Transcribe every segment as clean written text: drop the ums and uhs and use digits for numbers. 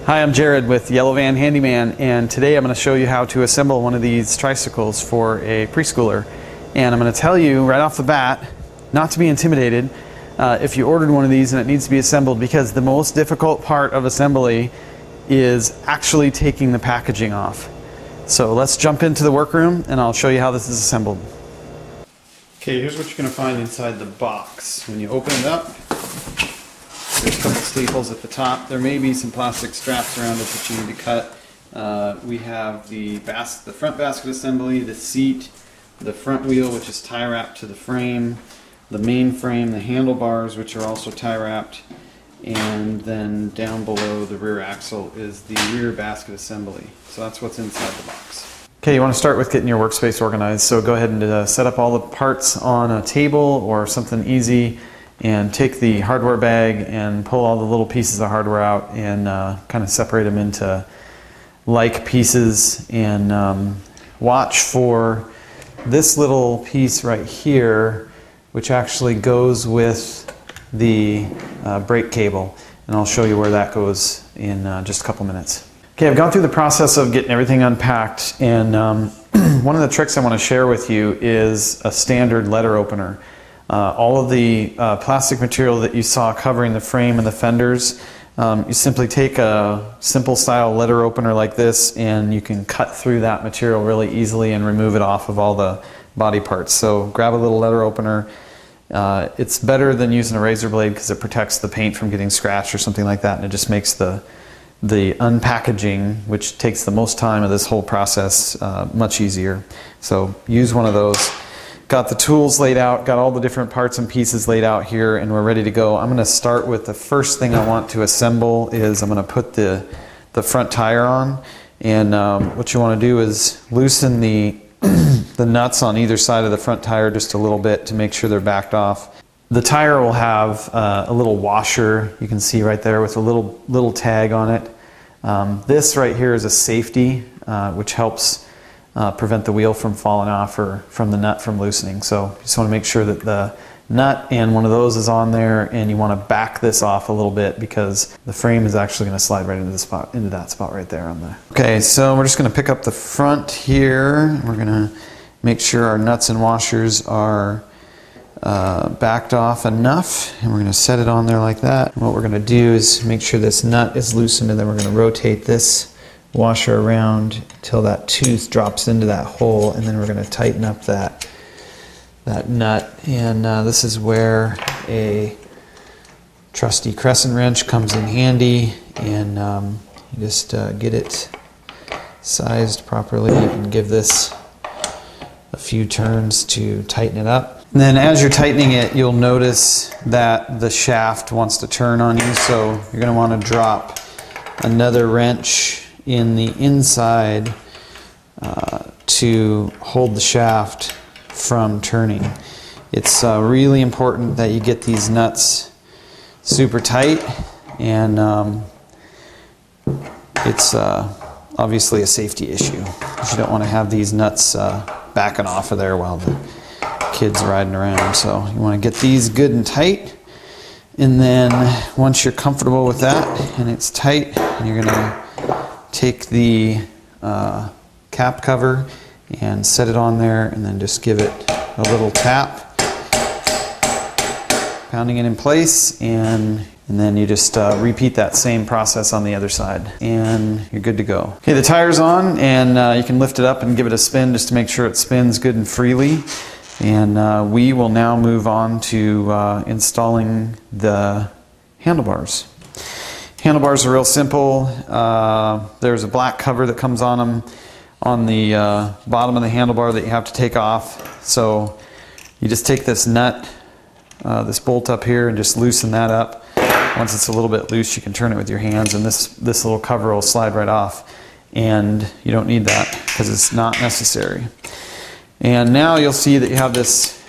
Hi, I'm Jared with Yellow Van Handyman, and today I'm going to show you how to assemble one of these tricycles for a preschooler. And I'm going to tell you right off the bat not to be intimidated if you ordered one of these and it needs to be assembled, because the most difficult part of assembly is actually taking the packaging off. So let's jump into the workroom and I'll show you how this is assembled. Okay, here's what you're going to find inside the box. When you open it up, there's a couple staples at the top. There may be some plastic straps around it that you need to cut. We have the front basket assembly, the seat, the front wheel, which is tie wrapped to the frame, the main frame, the handlebars, which are also tie wrapped, and then down below the rear axle is the rear basket assembly. So that's what's inside the box. Okay, you want to start with getting your workspace organized. So go ahead and set up all the parts on a table or something easy, and take the hardware bag and pull all the little pieces of hardware out and kind of separate them into like pieces, and watch for this little piece right here, which actually goes with the brake cable, and I'll show you where that goes in just a couple minutes. Okay, I've gone through the process of getting everything unpacked, and one of the tricks I want to share with you is a standard letter opener. All of the plastic material that you saw covering the frame and the fenders, you simply take a simple style letter opener like this and you can cut through that material really easily and remove it off of all the body parts. So grab a little letter opener. It's better than using a razor blade because it protects the paint from getting scratched or something like that, and it just makes the unpackaging, which takes the most time of this whole process, much easier. So use one of those. Got the tools laid out, got all the different parts and pieces laid out here, and we're ready to go. I'm going to start with the first thing I want to assemble is I'm going to put the front tire on, and what you want to do is loosen the nuts on either side of the front tire just a little bit to make sure they're backed off. The tire will have a little washer, you can see right there, with a little tag on it. This right here is a safety, which helps prevent the wheel from falling off or from the nut from loosening. So you just want to make sure that the nut and one of those is on there, and you want to back this off a little bit because the frame is actually going to slide right into that spot right there on the. Okay, so we're just going to pick up the front here. We're going to make sure our nuts and washers are backed off enough, and we're going to set it on there like that. And what we're going to do is make sure this nut is loosened, and then we're going to rotate this washer around until that tooth drops into that hole, and then we're going to tighten up that nut. And this is where a trusty crescent wrench comes in handy, and you just get it sized properly and give this a few turns to tighten it up. And then as you're tightening it, you'll notice that the shaft wants to turn on you, so you're going to want to drop another wrench in the inside to hold the shaft from turning. It's really important that you get these nuts super tight, and it's obviously a safety issue. You don't want to have these nuts backing off of there while the kid's riding around. So you want to get these good and tight, and then once you're comfortable with that and it's tight, you're going to take the cap cover and set it on there, and then just give it a little tap, pounding it in place, and then you just repeat that same process on the other side, and you're good to go. Okay, the tire's on, and you can lift it up and give it a spin just to make sure it spins good and freely. And we will now move on to installing the handlebars. Handlebars are real simple. There's a black cover that comes on them on the bottom of the handlebar that you have to take off. So you just take this nut, this bolt up here, and just loosen that up. Once it's a little bit loose, you can turn it with your hands, and this little cover will slide right off. And you don't need that because it's not necessary. And now you'll see that you have this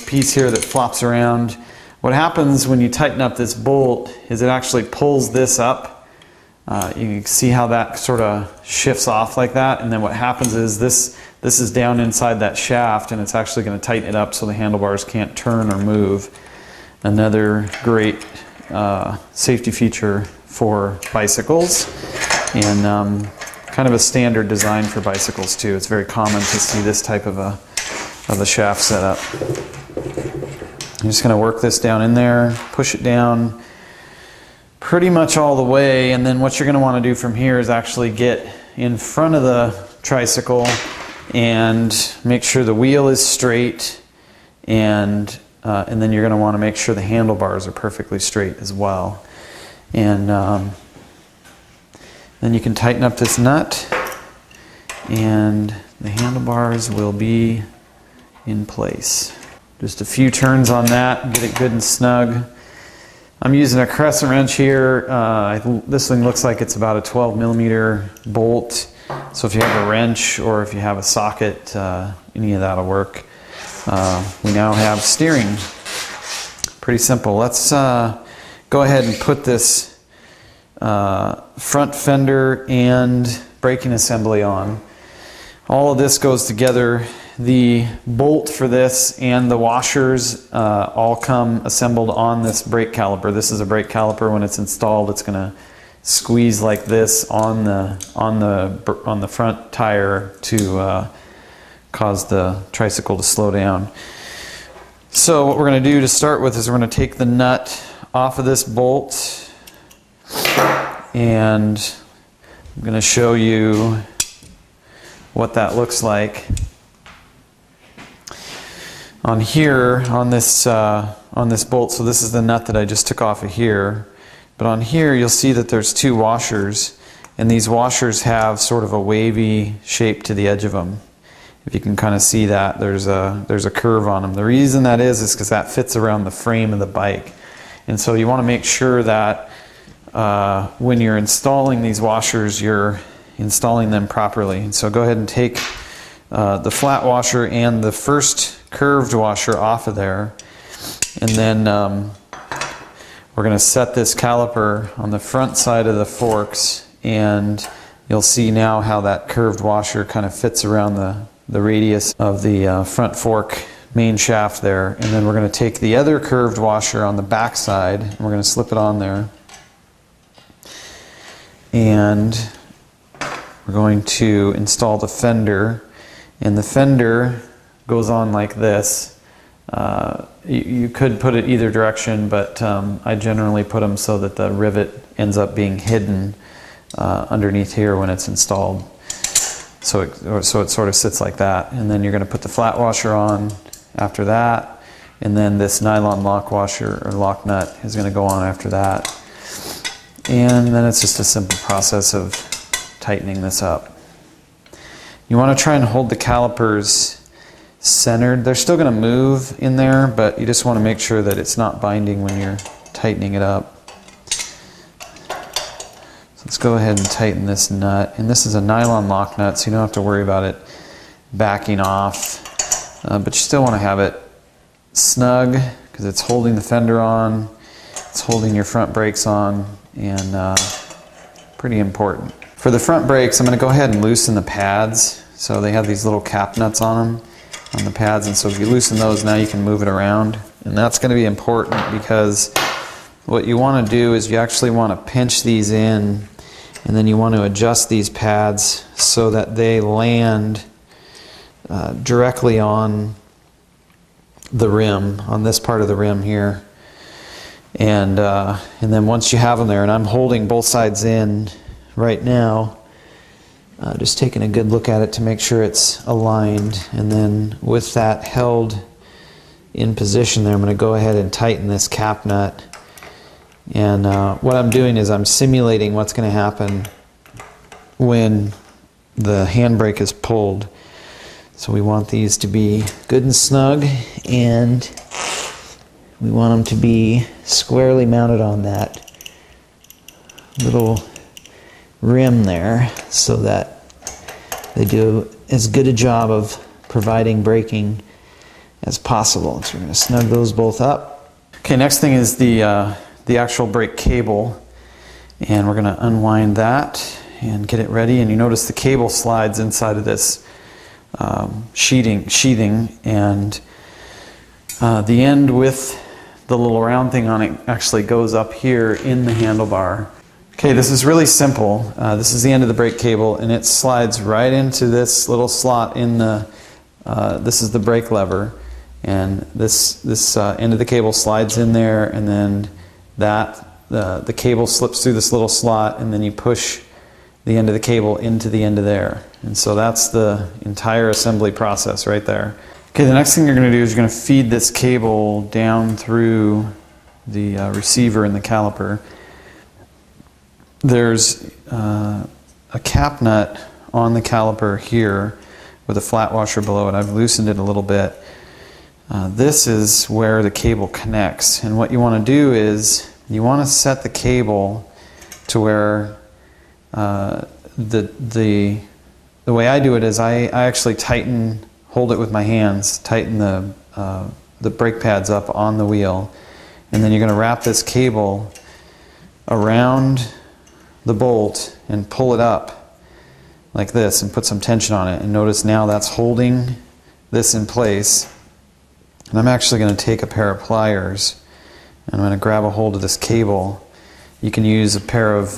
piece here that flops around. What happens when you tighten up this bolt is it actually pulls this up. You can see how that sort of shifts off like that, and then what happens is this is down inside that shaft, and it's actually going to tighten it up so the handlebars can't turn or move. Another great safety feature for bicycles, and kind of a standard design for bicycles too. It's very common to see this type of a shaft setup. I'm just going to work this down in there, push it down pretty much all the way, and then what you're going to want to do from here is actually get in front of the tricycle and make sure the wheel is straight, and then you're going to want to make sure the handlebars are perfectly straight as well. And then you can tighten up this nut, and the handlebars will be in place. Just a few turns on that and get it good and snug. I'm using a crescent wrench here. This thing looks like it's about a 12mm bolt. So if you have a wrench or if you have a socket, any of that will work. We now have steering. Pretty simple. Let's go ahead and put this front fender and braking assembly on. All of this goes together. The bolt for this and the washers all come assembled on this brake caliper. This is a brake caliper. When it's installed, it's going to squeeze like this on the front tire to cause the tricycle to slow down. So what we're going to do to start with is we're going to take the nut off of this bolt, and I'm going to show you what that looks like. On here, on this bolt, so this is the nut that I just took off of here, but on here you'll see that there's two washers, and these washers have sort of a wavy shape to the edge of them. If you can kind of see that, there's a curve on them. The reason that is because that fits around the frame of the bike, and so you want to make sure that when you're installing these washers, you're installing them properly. And so go ahead and take the flat washer and the first curved washer off of there, and then we're going to set this caliper on the front side of the forks, and you'll see now how that curved washer kind of fits around the radius of the front fork main shaft there. And then we're going to take the other curved washer on the back side, and we're going to slip it on there, and we're going to install the fender, and the fender goes on like this. You could put it either direction, but I generally put them so that the rivet ends up being hidden underneath here when it's installed. So it sort of sits like that. And then you're going to put the flat washer on after that, and then this nylon lock washer or lock nut is going to go on after that. And then it's just a simple process of tightening this up. You want to try and hold the calipers centered. They're still going to move in there, but you just want to make sure that it's not binding when you're tightening it up. So let's go ahead and tighten this nut. And this is a nylon lock nut, so you don't have to worry about it backing off. But you still want to have it snug because it's holding the fender on, it's holding your front brakes on, and pretty important. For the front brakes, I'm going to go ahead and loosen the pads. So they have these little cap nuts on them, on the pads, and so if you loosen those, now you can move it around. And that's going to be important because what you want to do is you actually want to pinch these in, and then you want to adjust these pads so that they land directly on the rim, on this part of the rim here. And then once you have them there, and I'm holding both sides in right now, just taking a good look at it to make sure it's aligned, and then with that held in position there, I'm going to go ahead and tighten this cap nut. And what I'm doing is I'm simulating what's going to happen when the handbrake is pulled. So we want these to be good and snug, and we want them to be squarely mounted on that little rim there so that they do as good a job of providing braking as possible. So we're going to snug those both up. Okay, next thing is the actual brake cable, and we're going to unwind that and get it ready. And you notice the cable slides inside of this sheathing, and the end with the little round thing on it actually goes up here in the handlebar. Okay, this is really simple. This is the end of the brake cable, and it slides right into this little slot in the, this is the brake lever, and this end of the cable slides in there, and then the cable slips through this little slot, and then you push the end of the cable into the end of there. And so that's the entire assembly process right there. Okay, the next thing you're going to do is you're going to feed this cable down through the receiver and the caliper. There's a cap nut on the caliper here with a flat washer below it. I've loosened it a little bit. This is where the cable connects, and what you want to do is you want to set the cable to where the way I do it is I actually hold it with my hands, tighten the brake pads up on the wheel, and then you're going to wrap this cable around the bolt and pull it up like this and put some tension on it. And notice now that's holding this in place. And I'm actually going to take a pair of pliers and I'm going to grab a hold of this cable. You can use a pair of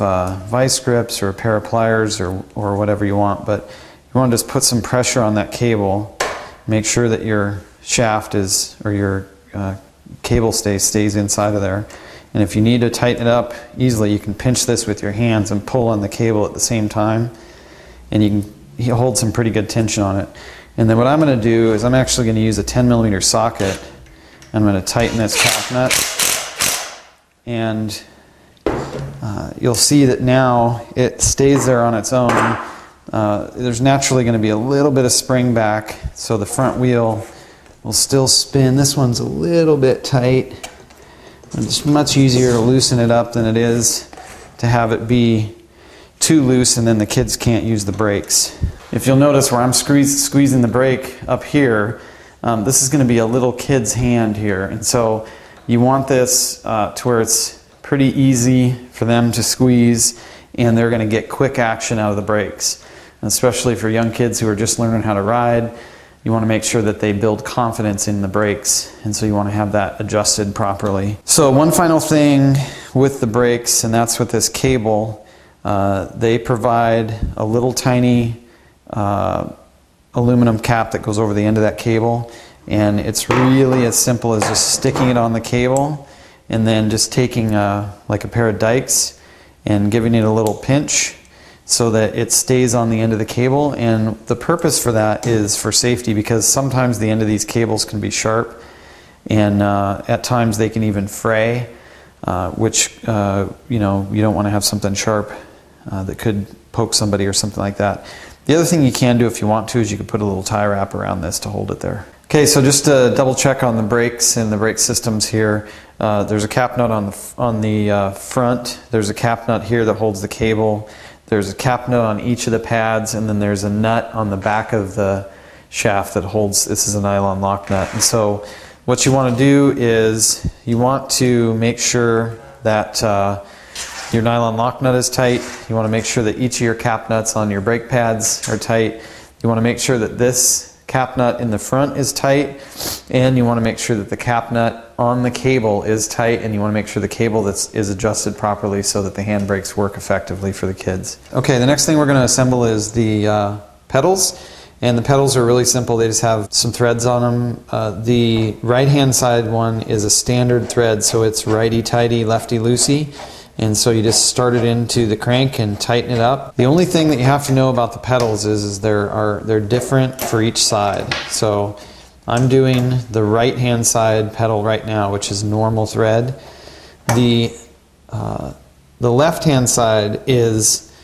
vice grips or a pair of pliers or whatever you want, but you want to just put some pressure on that cable. Make sure that your shaft or your cable stays inside of there. And if you need to tighten it up easily, you can pinch this with your hands and pull on the cable at the same time, and you can hold some pretty good tension on it. And then what I'm going to do is I'm actually going to use a 10mm socket. I'm going to tighten this cap nut, and you'll see that now it stays there on its own. There's naturally going to be a little bit of spring back, so the front wheel will still spin. This one's a little bit tight. It's much easier to loosen it up than it is to have it be too loose and then the kids can't use the brakes. If you'll notice where I'm squeezing the brake up here, this is going to be a little kid's hand here, and so you want this to where it's pretty easy for them to squeeze and they're going to get quick action out of the brakes. And especially for young kids who are just learning how to ride, you want to make sure that they build confidence in the brakes, and so you want to have that adjusted properly. So one final thing with the brakes, and that's with this cable. They provide a little tiny aluminum cap that goes over the end of that cable, and it's really as simple as just sticking it on the cable and then just taking like a pair of dikes and giving it a little pinch so that it stays on the end of the cable. And the purpose for that is for safety, because sometimes the end of these cables can be sharp, and at times they can even fray, which you know, you don't want to have something sharp that could poke somebody or something like that. The other thing you can do if you want to is you can put a little tie wrap around this to hold it there. Okay, so just to double check on the brakes and the brake systems here, there's a cap nut on the front. There's a cap nut here that holds the cable. There's a cap nut on each of the pads, and then there's a nut on the back of the shaft that holds, this is a nylon lock nut. And so what you want to do is you want to make sure that your nylon lock nut is tight. You want to make sure that each of your cap nuts on your brake pads are tight. You want to make sure that this cap nut in the front is tight, and you want to make sure that the cap nut on the cable is tight, and you want to make sure the cable is adjusted properly so that the handbrakes work effectively for the kids. Okay, the next thing we're going to assemble is the pedals, and the pedals are really simple. They just have some threads on them. The right hand side one is a standard thread, so it's righty-tighty, lefty-loosey. And so you just start it into the crank and tighten it up. The only thing that you have to know about the pedals is they're different for each side. So I'm doing the right hand side pedal right now, which is normal thread. The left hand side is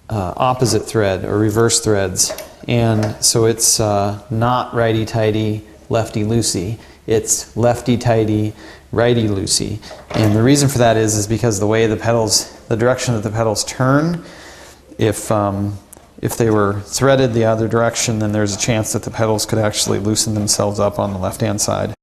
opposite thread or reverse threads, and so it's not righty-tighty, lefty-loosey. It's lefty-tighty, righty-loosey. And the reason for that is because the way the direction that the pedals turn, if they were threaded the other direction, then there's a chance that the pedals could actually loosen themselves up on the left-hand side.